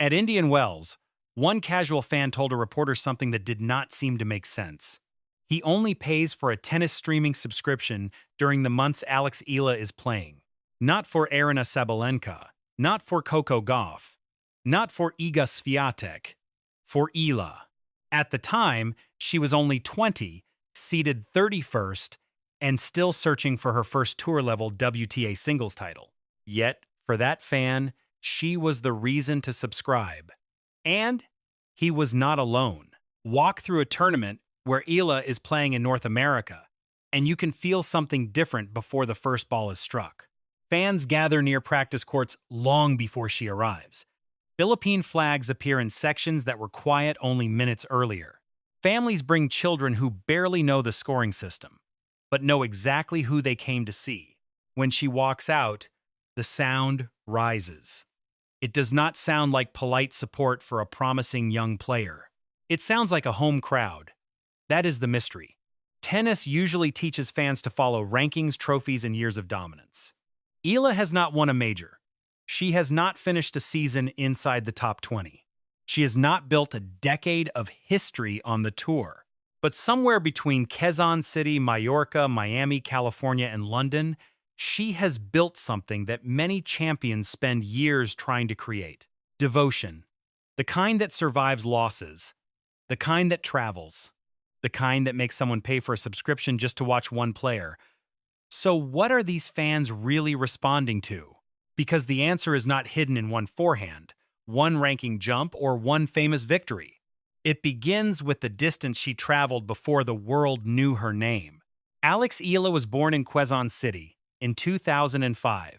At Indian Wells, one casual fan told a reporter something that did not seem to make sense. He only pays for a tennis streaming subscription during the months Eala is playing. Not for Aryna Sabalenka, not for Coco Gauff, not for Iga Swiatek, for Eala. At the time, she was only 20, seeded 31st, and still searching for her first tour-level WTA singles title. Yet, for that fan, she was the reason to subscribe. And he was not alone. Walk through a tournament where Eala is playing in North America, and you can feel something different before the first ball is struck. Fans gather near practice courts long before she arrives. Philippine flags appear in sections that were quiet only minutes earlier. Families bring children who barely know the scoring system, but know exactly who they came to see. When she walks out, the sound rises. It does not sound like polite support for a promising young player. It sounds like a home crowd. That is the mystery. Tennis usually teaches fans to follow rankings, trophies, and years of dominance. Eala has not won a major. She has not finished a season inside the top 20. She has not built a decade of history on the tour. But somewhere between Quezon City, Mallorca, Miami, California, and London, she has built something that many champions spend years trying to create. Devotion. The kind that survives losses. The kind that travels. The kind that makes someone pay for a subscription just to watch one player. So what are these fans really responding to? Because the answer is not hidden in one forehand, one ranking jump, or one famous victory. It begins with the distance she traveled before the world knew her name. Eala was born in Quezon City in 2005.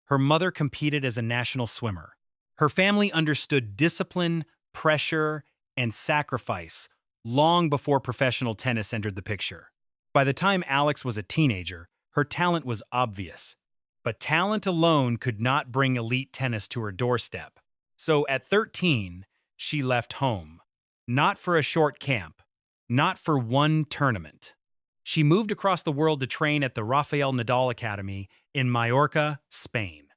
Her mother competed as a national swimmer. Her family understood discipline, pressure, and sacrifice long before professional tennis entered the picture. By the time Alex was a teenager, her talent was obvious. But talent alone could not bring elite tennis to her doorstep. So at 13, she left home. Not for a short camp, not for one tournament. She moved across the world to train at the Rafael Nadal Academy in Mallorca, Spain.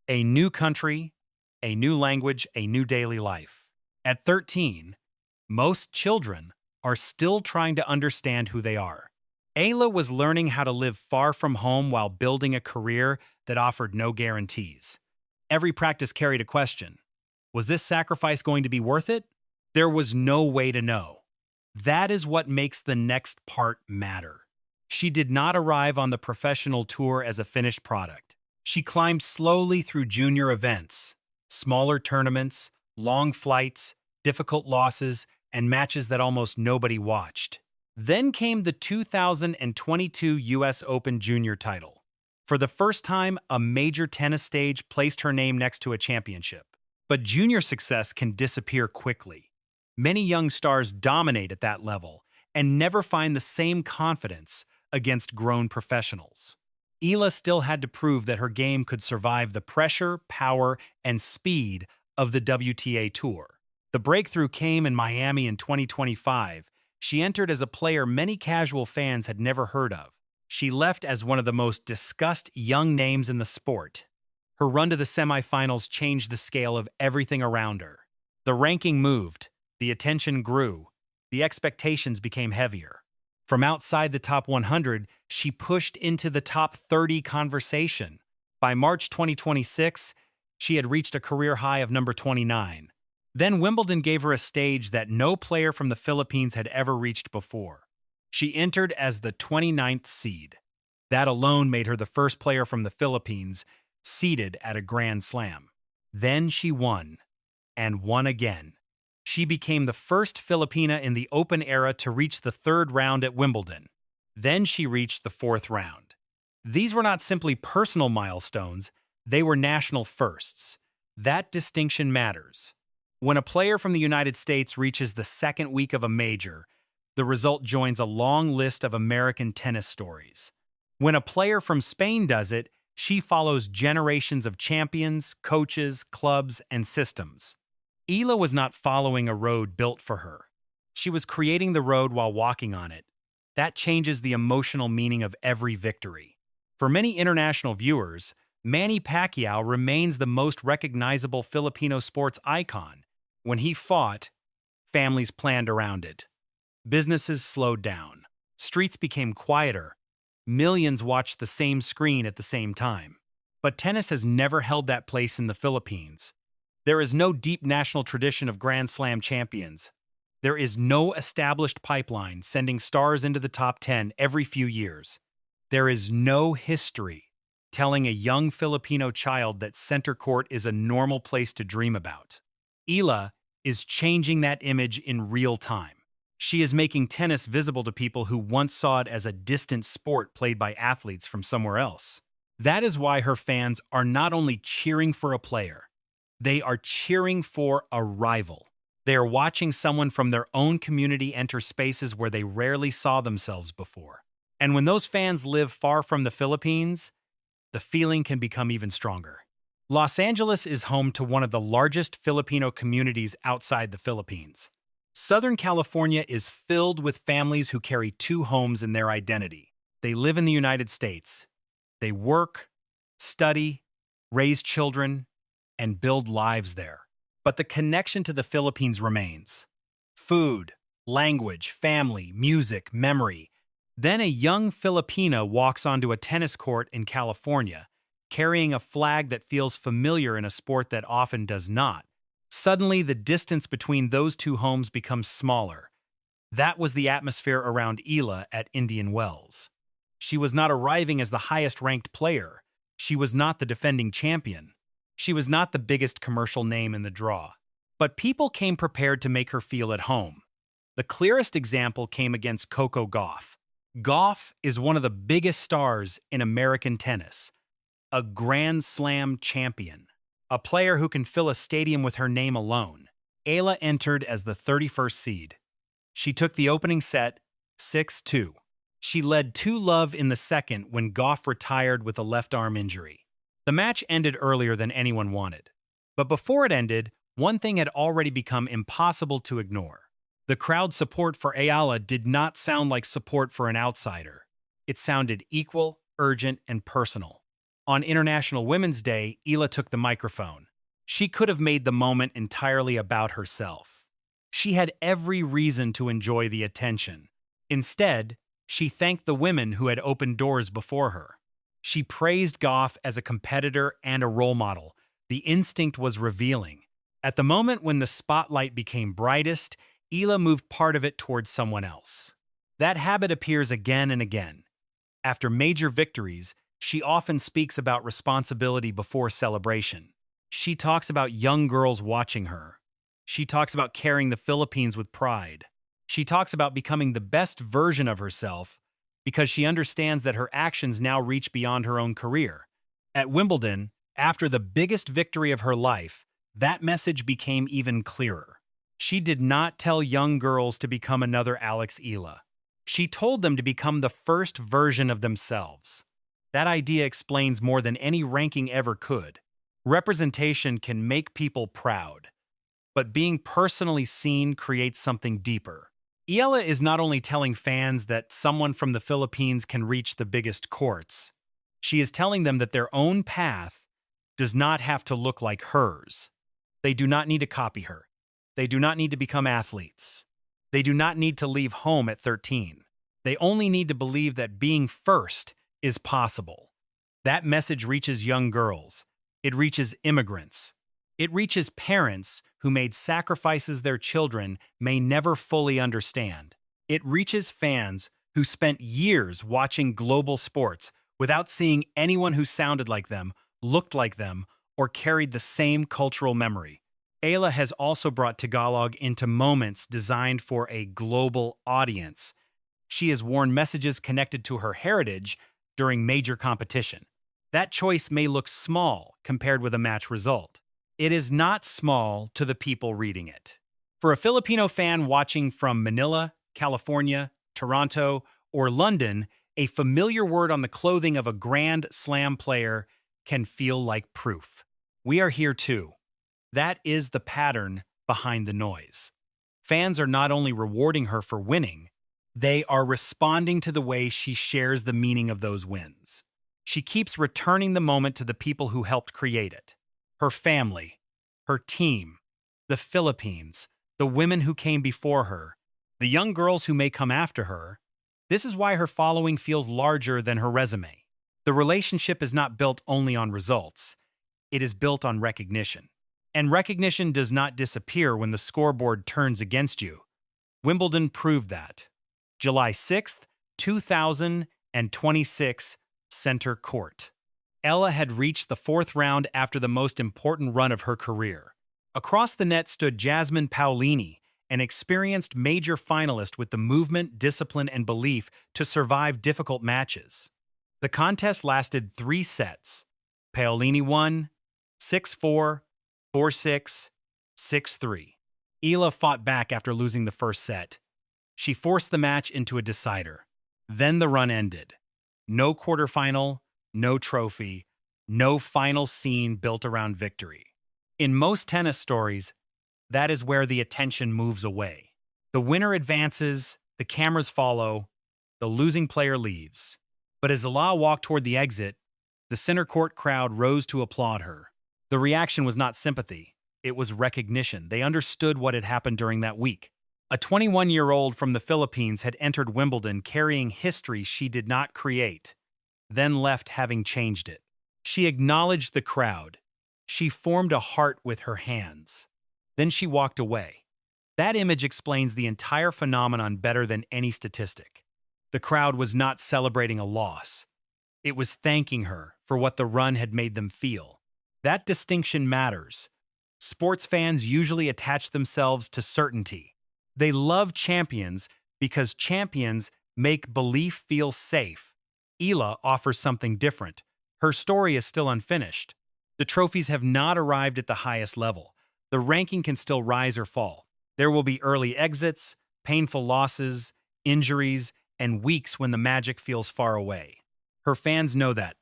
A new country, a new language, a new daily life. At 13, most children are still trying to understand who they are. Eala was learning how to live far from home while building a career that offered no guarantees. Every practice carried a question. Was this sacrifice going to be worth it? There was no way to know. That is what makes the next part matter. She did not arrive on the professional tour as a finished product. She climbed slowly through junior events, smaller tournaments, long flights, difficult losses, and matches that almost nobody watched. Then came the 2022 U.S. Open Junior title. For the first time, a major tennis stage placed her name next to a championship. But junior success can disappear quickly. Many young stars dominate at that level and never find the same confidence against grown professionals. Eala still had to prove that her game could survive the pressure, power, and speed of the WTA Tour. The breakthrough came in Miami in 2025. She entered as a player many casual fans had never heard of. She left as one of the most discussed young names in the sport. Her run to the semifinals changed the scale of everything around her. The ranking moved, the attention grew, the expectations became heavier. From outside the top 100, she pushed into the top 30 conversation. By March 2026, she had reached a career high of number 29. Then Wimbledon gave her a stage that no player from the Philippines had ever reached before. She entered as the 29th seed. That alone made her the first player from the Philippines seeded at a Grand Slam. Then she won, and won again. She became the first Filipina in the Open era to reach the third round at Wimbledon. Then she reached the fourth round. These were not simply personal milestones, they were national firsts. That distinction matters. When a player from the United States reaches the second week of a major, the result joins a long list of American tennis stories. When a player from Spain does it, she follows generations of champions, coaches, clubs, and systems. Eala was not following a road built for her. She was creating the road while walking on it. That changes the emotional meaning of every victory. For many international viewers, Manny Pacquiao remains the most recognizable Filipino sports icon, When he fought, families planned around it. Businesses slowed down. Streets became quieter. Millions watched the same screen at the same time. But tennis has never held that place in the Philippines. There is no deep national tradition of Grand Slam champions. There is no established pipeline sending stars into the top 10 every few years. There is no history telling a young Filipino child that center court is a normal place to dream about. Eala is changing that image in real time. She is making tennis visible to people who once saw it as a distant sport played by athletes from somewhere else. That is why her fans are not only cheering for a player, they are cheering for a rival. They are watching someone from their own community enter spaces where they rarely saw themselves before. And when those fans live far from the Philippines, the feeling can become even stronger. Los Angeles is home to one of the largest Filipino communities outside the Philippines. Southern California is filled with families who carry two homes in their identity. They live in the United States. They work, study, raise children, and build lives there. But the connection to the Philippines remains. Food, language, family, music, memory. Then a young Filipina walks onto a tennis court in California, carrying a flag that feels familiar in a sport that often does not. Suddenly, the distance between those two homes becomes smaller. That was the atmosphere around Eala at Indian Wells. She was not arriving as the highest-ranked player. She was not the defending champion. She was not the biggest commercial name in the draw. But people came prepared to make her feel at home. The clearest example came against Coco Gauff. Gauff is one of the biggest stars in American tennis, a Grand Slam champion, a player who can fill a stadium with her name alone. Eala entered as the 31st seed. She took the opening set, 6-2. She led 2-love in the second when Gauff retired with a left arm injury. The match ended earlier than anyone wanted. But before it ended, one thing had already become impossible to ignore. The crowd support for Eala did not sound like support for an outsider. It sounded equal, urgent, and personal. On International Women's Day, Eala took the microphone. She could have made the moment entirely about herself. She had every reason to enjoy the attention. Instead, she thanked the women who had opened doors before her. She praised Gauff as a competitor and a role model. The instinct was revealing. At the moment when the spotlight became brightest, Eala moved part of it towards someone else. That habit appears again and again. After major victories, she often speaks about responsibility before celebration. She talks about young girls watching her. She talks about carrying the Philippines with pride. She talks about becoming the best version of herself because she understands that her actions now reach beyond her own career. At Wimbledon, after the biggest victory of her life, that message became even clearer. She did not tell young girls to become another Alex Eala. She told them to become the first version of themselves. That idea explains more than any ranking ever could. Representation can make people proud, but being personally seen creates something deeper. Eala is not only telling fans that someone from the Philippines can reach the biggest courts, she is telling them that their own path does not have to look like hers. They do not need to copy her. They do not need to become athletes. They do not need to leave home at 13. They only need to believe that being first is possible. That message reaches young girls. It reaches immigrants. It reaches parents who made sacrifices their children may never fully understand. It reaches fans who spent years watching global sports without seeing anyone who sounded like them, looked like them, or carried the same cultural memory. Eala has also brought Tagalog into moments designed for a global audience. She has worn messages connected to her heritage during major competition. That choice may look small compared with a match result. It is not small to the people reading it. For a Filipino fan watching from Manila, California, Toronto, or London, a familiar word on the clothing of a Grand Slam player can feel like proof. We are here too. That is the pattern behind the noise. Fans are not only rewarding her for winning, they are responding to the way she shares the meaning of those wins. She keeps returning the moment to the people who helped create it. Her family, her team, The Philippines, the women who came before her, the young girls who may come after her. This is why her following feels larger than her resume. The relationship is not built only on results. It is built on recognition. And recognition does not disappear when the scoreboard turns against you. Wimbledon proved that. July 6th, 2026, Center Court. Eala had reached the fourth round after the most important run of her career. Across the net stood Jasmine Paolini, an experienced major finalist with the movement, discipline, and belief to survive difficult matches. The contest lasted 3 sets. Paolini won 6-4, 4-6, 6-3. Eala fought back after losing the first set. She forced the match into a decider. Then the run ended. No quarterfinal, no trophy, no final scene built around victory. In most tennis stories, that is where the attention moves away. The winner advances, the cameras follow, the losing player leaves. But as Eala walked toward the exit, the center court crowd rose to applaud her. The reaction was not sympathy. It was recognition. They understood what had happened during that week. A 21-year-old from the Philippines had entered Wimbledon carrying history she did not create, then left having changed it. She acknowledged the crowd. She formed a heart with her hands. Then she walked away. That image explains the entire phenomenon better than any statistic. The crowd was not celebrating a loss. It was thanking her for what the run had made them feel. That distinction matters. Sports fans usually attach themselves to certainty. They love champions because champions make belief feel safe. Eala offers something different. Her story is still unfinished. The trophies have not arrived at the highest level. The ranking can still rise or fall. There will be early exits, painful losses, injuries, and weeks when the magic feels far away. Her fans know that.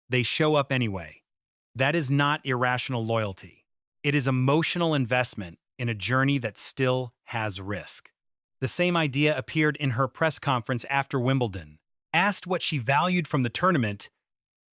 They show up anyway. That is not irrational loyalty. It is emotional investment in a journey that still has risk. The same idea appeared in her press conference after Wimbledon. Asked what she valued from the tournament,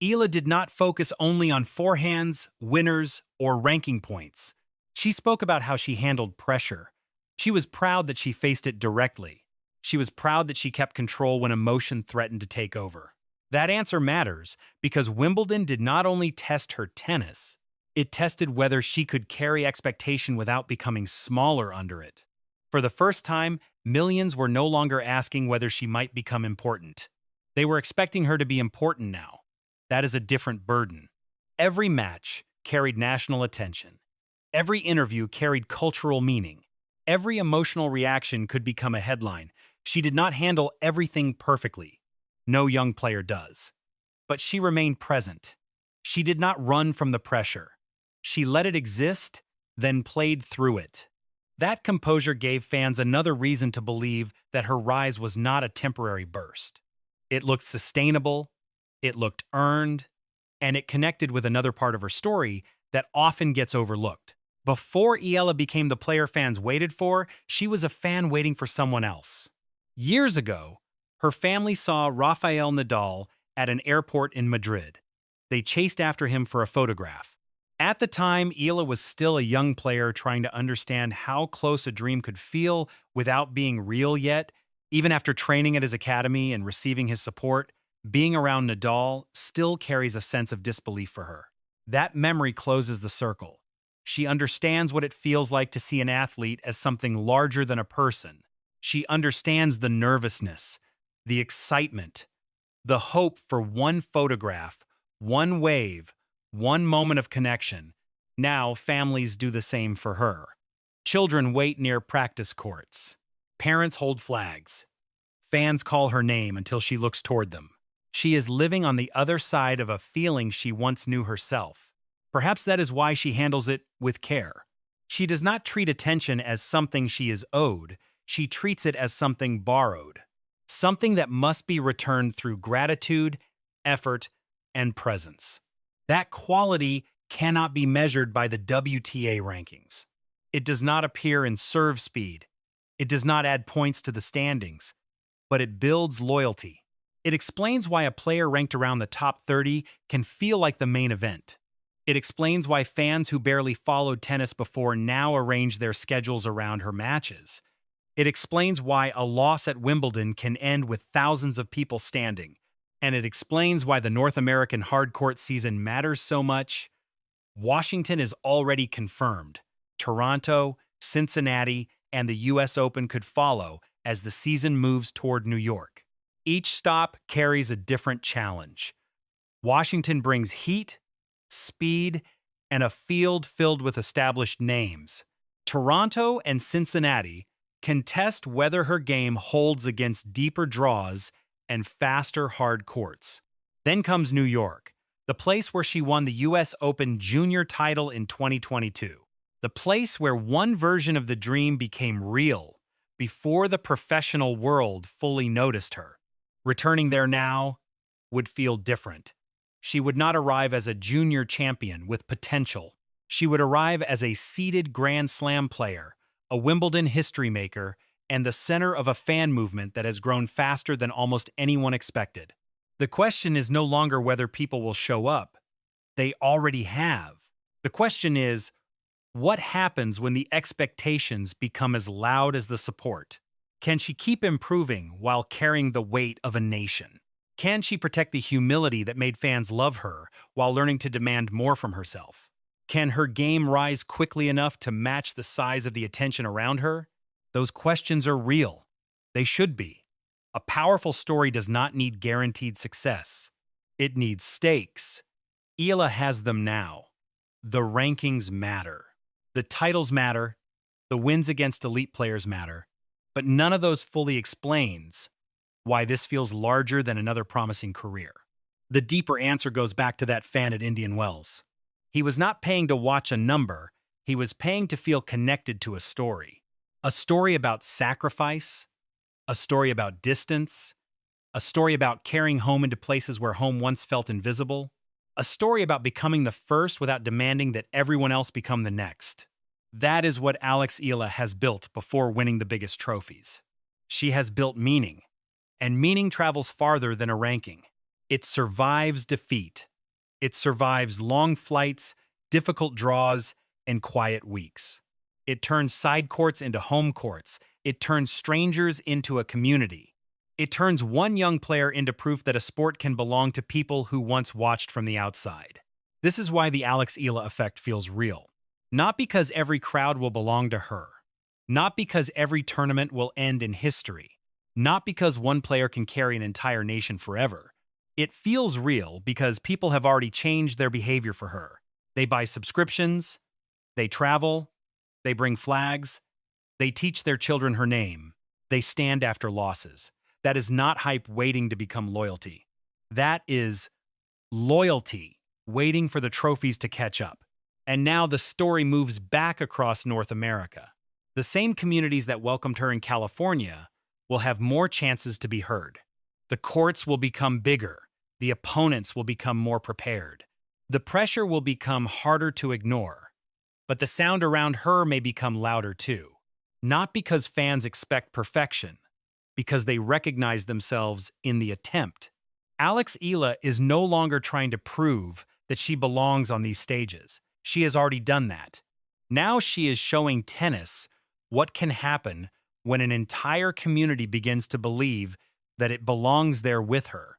Eala did not focus only on forehands, winners, or ranking points. She spoke about how she handled pressure. She was proud that she faced it directly. She was proud that she kept control when emotion threatened to take over. That answer matters because Wimbledon did not only test her tennis, it tested whether she could carry expectation without becoming smaller under it. For the first time, millions were no longer asking whether she might become important. They were expecting her to be important now. That is a different burden. Every match carried national attention. Every interview carried cultural meaning. Every emotional reaction could become a headline. She did not handle everything perfectly. No young player does. But she remained present. She did not run from the pressure. She let it exist, then played through it. That composure gave fans another reason to believe that her rise was not a temporary burst. It looked sustainable, it looked earned, and it connected with another part of her story that often gets overlooked. Before Eala became the player fans waited for, she was a fan waiting for someone else. Years ago, her family saw Rafael Nadal at an airport in Madrid. They chased after him for a photograph. At the time, Eala was still a young player trying to understand how close a dream could feel without being real yet. Even after training at his academy and receiving his support, being around Nadal still carries a sense of disbelief for her. That memory closes the circle. She understands what it feels like to see an athlete as something larger than a person. She understands the nervousness, the excitement, the hope for one photograph, one wave, one moment of connection. Now families do the same for her. Children wait near practice courts. Parents hold flags. Fans call her name until she looks toward them. She is living on the other side of a feeling she once knew herself. Perhaps that is why she handles it with care. She does not treat attention as something she is owed. She treats it as something borrowed. Something that must be returned through gratitude, effort, and presence. That quality cannot be measured by the WTA rankings. It does not appear in serve speed. It does not add points to the standings, but it builds loyalty. It explains why a player ranked around the top 30 can feel like the main event. It explains why fans who barely followed tennis before now arrange their schedules around her matches. It explains why a loss at Wimbledon can end with thousands of people standing. And it explains why the North American hardcourt season matters so much. Washington is already confirmed. Toronto, Cincinnati, and the US Open could follow as the season moves toward New York. Each stop carries a different challenge. Washington brings heat, speed, and a field filled with established names. Toronto and Cincinnati can test whether her game holds against deeper draws and faster hard courts. Then comes New York, the place where she won the US Open Junior title in 2022. The place where one version of the dream became real before the professional world fully noticed her. Returning there now would feel different. She would not arrive as a junior champion with potential. She would arrive as a seeded Grand Slam player, a Wimbledon history maker, and the center of a fan movement that has grown faster than almost anyone expected. The question is no longer whether people will show up. They already have. The question is, what happens when the expectations become as loud as the support? Can she keep improving while carrying the weight of a nation? Can she protect the humility that made fans love her while learning to demand more from herself? Can her game rise quickly enough to match the size of the attention around her? Those questions are real. They should be. A powerful story does not need guaranteed success. It needs stakes. Eala has them now. The rankings matter. The titles matter. The wins against elite players matter. But none of those fully explains why this feels larger than another promising career. The deeper answer goes back to that fan at Indian Wells. He was not paying to watch a number, he was paying to feel connected to a story. A story about sacrifice, a story about distance, a story about carrying home into places where home once felt invisible, a story about becoming the first without demanding that everyone else become the next. That is what Alex Eala has built before winning the biggest trophies. She has built meaning. And meaning travels farther than a ranking. It survives defeat. It survives long flights, difficult draws, and quiet weeks. It turns side courts into home courts. It turns strangers into a community. It turns one young player into proof that a sport can belong to people who once watched from the outside. This is why the Alex Eala effect feels real. Not because every crowd will belong to her. Not because every tournament will end in history. Not because one player can carry an entire nation forever. It feels real because people have already changed their behavior for her. They buy subscriptions, they travel, they bring flags, they teach their children her name, they stand after losses. That is not hype waiting to become loyalty. That is loyalty waiting for the trophies to catch up. And now the story moves back across North America. The same communities that welcomed her in California will have more chances to be heard. The courts will become bigger. The opponents will become more prepared. The pressure will become harder to ignore. But the sound around her may become louder too. Not because fans expect perfection, because they recognize themselves in the attempt. Alex Eala is no longer trying to prove that she belongs on these stages. She has already done that. Now she is showing tennis what can happen when an entire community begins to believe that it belongs there with her.